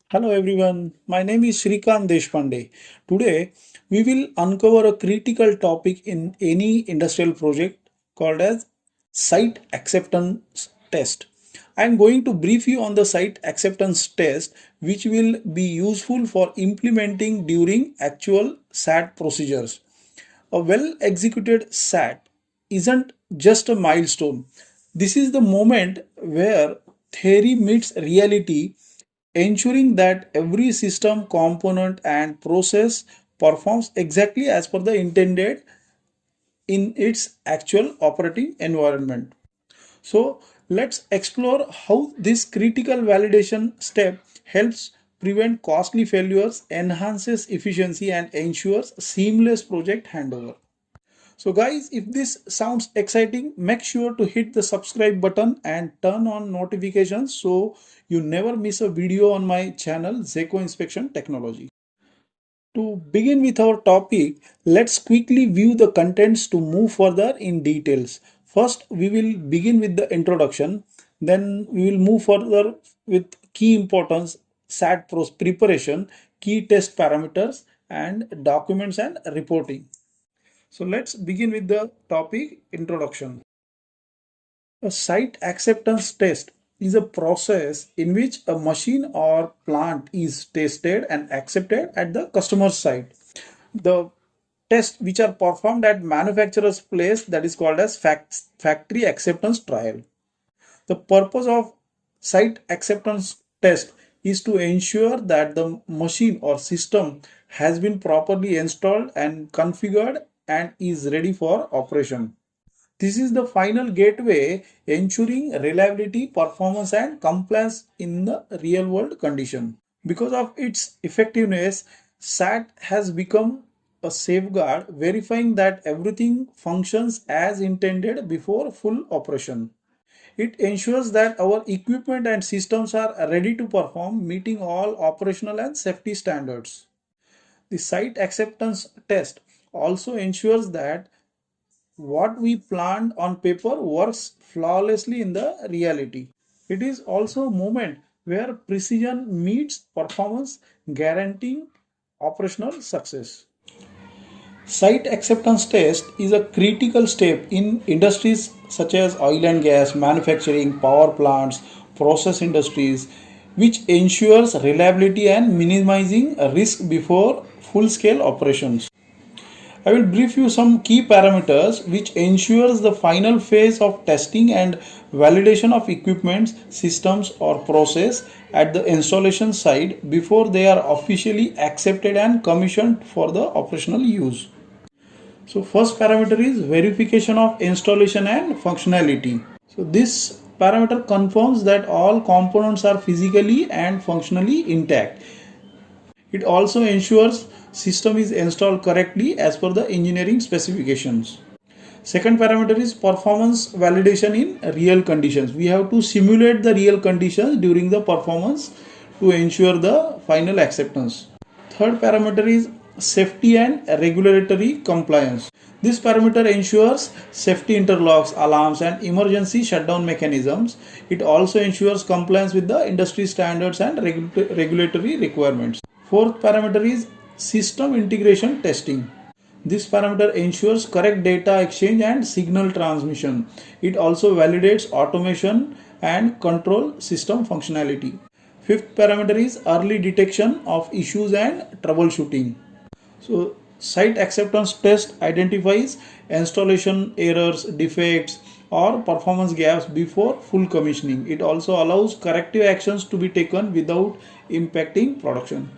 Hello everyone, my name is Shrikant Deshpande. Today we will uncover a critical topic in any industrial project called as site acceptance test. I am going to brief you on the site acceptance test which will be useful for implementing during actual SAT procedures. A well executed SAT isn't just a milestone. This is the moment where theory meets reality, ensuring that every system component and process performs exactly as per the intended in its actual operating environment. So let's explore how this critical validation step helps prevent costly failures, enhances efficiency, and ensures seamless project handover. So guys, if this sounds exciting, make sure to hit the subscribe button and turn on notifications so you never miss a video on my channel Zekko Inspection Technology. To begin with our topic, let's quickly view the contents to move further in details. First, we will begin with the introduction, then we will move further with key importance, SAT preparation, key test parameters, and documents and reporting. So let's begin with the topic introduction. A site acceptance test is a process in which a machine or plant is tested and accepted at the customer site. The tests which are performed at manufacturer's place, that is called as factory acceptance trial. The purpose of site acceptance test is to ensure that the machine or system has been properly installed and configured and is ready for operation. This is the final gateway ensuring reliability, performance, and compliance in the real world condition. Because of its effectiveness, SAT has become a safeguard verifying that everything functions as intended before full operation. It ensures that our equipment and systems are ready to perform, meeting all operational and safety standards. The site acceptance test also ensures that what we planned on paper works flawlessly in the reality. It is also a moment where precision meets performance, guaranteeing operational success. Site acceptance test is a critical step in industries such as oil and gas, manufacturing, power plants, process industries, which ensures reliability and minimizing risk before full scale operations. I will brief you some key parameters which ensures the final phase of testing and validation of equipments, systems or process at the installation site before they are officially accepted and commissioned for the operational use. So first parameter is verification of installation and functionality. So this parameter confirms that all components are physically and functionally intact. It also ensures system is installed correctly as per the engineering specifications. Second parameter is performance validation in real conditions. We have to simulate the real conditions during the performance to ensure the final acceptance. Third parameter is safety and regulatory compliance. This parameter ensures safety interlocks, alarms, and emergency shutdown mechanisms. It also ensures compliance with the industry standards and regulatory requirements. Fourth parameter is system integration testing. This parameter ensures correct data exchange and signal transmission. It also validates automation and control system functionality. Fifth parameter is early detection of issues and troubleshooting. So site acceptance test identifies installation errors, defects or performance gaps before full commissioning. It also allows corrective actions to be taken without impacting production.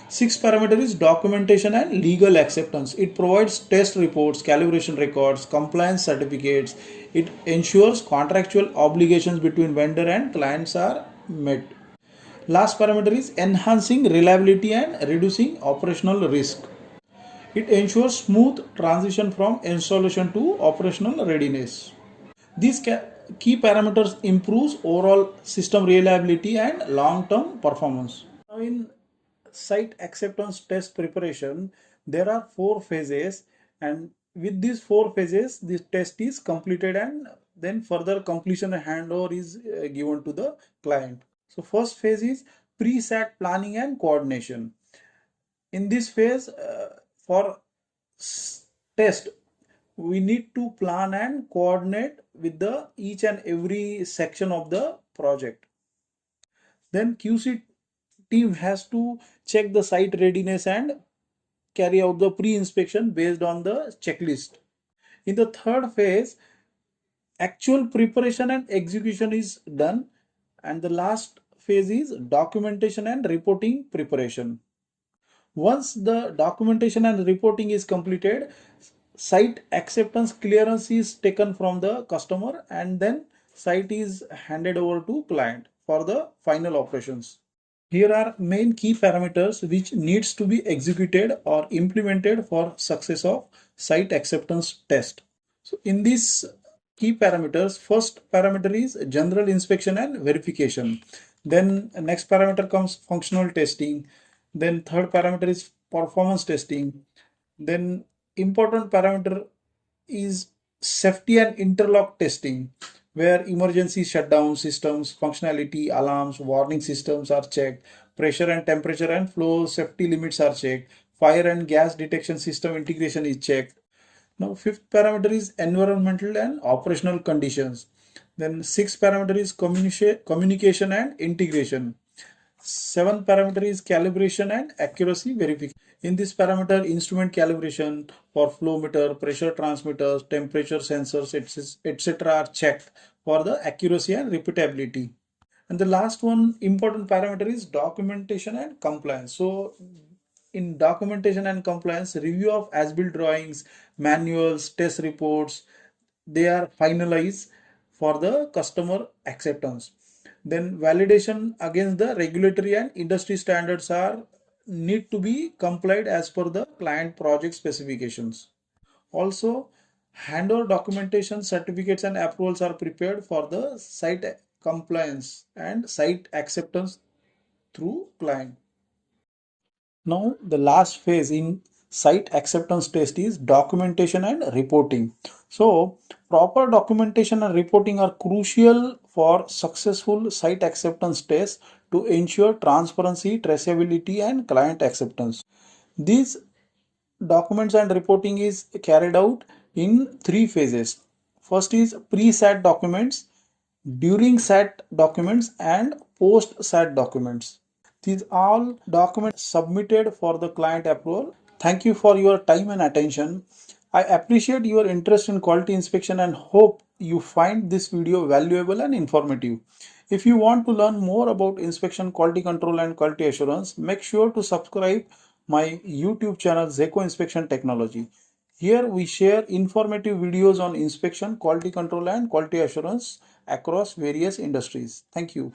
Sixth parameter is documentation and legal acceptance. It provides test reports, calibration records, compliance certificates. It ensures contractual obligations between vendor and clients are met. Last parameter is enhancing reliability and reducing operational risk. It ensures smooth transition from installation to operational readiness. These key parameters improves overall system reliability and long-term performance. Now in site acceptance test preparation, there are 4 phases, and with these 4 phases, this test is completed and then further completion and handover is given to the client. So first phase is preset planning and coordination. In this phase, for test, we need to plan and coordinate with the each and every section of the project. Then QC team has to check the site readiness and carry out the pre-inspection based on the checklist. In the third phase, actual preparation and execution is done, and the last phase is documentation and reporting preparation. Once the documentation and reporting is completed, site acceptance clearance is taken from the customer, and then site is handed over to client for the final operations. Here are main key parameters which needs to be executed or implemented for success of site acceptance test. So in these key parameters, first parameter is general inspection and verification. Then next parameter comes functional testing. Then third parameter is performance testing. Then important parameter is safety and interlock testing, where emergency shutdown systems, functionality, alarms, warning systems are checked, pressure and temperature and flow safety limits are checked, fire and gas detection system integration is checked. Now, fifth parameter is environmental and operational conditions. Then sixth parameter is communication and integration. Seventh parameter is calibration and accuracy verification. In this parameter, instrument calibration for flow meter, pressure transmitters, temperature sensors, etc. are checked for the accuracy and repeatability. And the last one important parameter is documentation and compliance. So in documentation and compliance, review of as-built drawings, manuals, test reports, they are finalized for the customer acceptance. Then validation against the regulatory and industry standards are need to be complied as per the client project specifications. Also, handover documentation, certificates and approvals are prepared for the site compliance and site acceptance through client. Now, the last phase in site acceptance test is documentation and reporting. So, proper documentation and reporting are crucial for successful site acceptance test to ensure transparency, traceability, and client acceptance. These documents and reporting is carried out in three phases. First is pre-SAT documents, during SAT documents, and post-SAT documents. These all documents submitted for the client approval. Thank you for your time and attention. I appreciate your interest in quality inspection and hope you find this video valuable and informative. If you want to learn more about inspection, quality control and quality assurance, make sure to subscribe my YouTube channel Zekko Inspection Technology. Here we share informative videos on inspection, quality control and quality assurance across various industries. Thank you.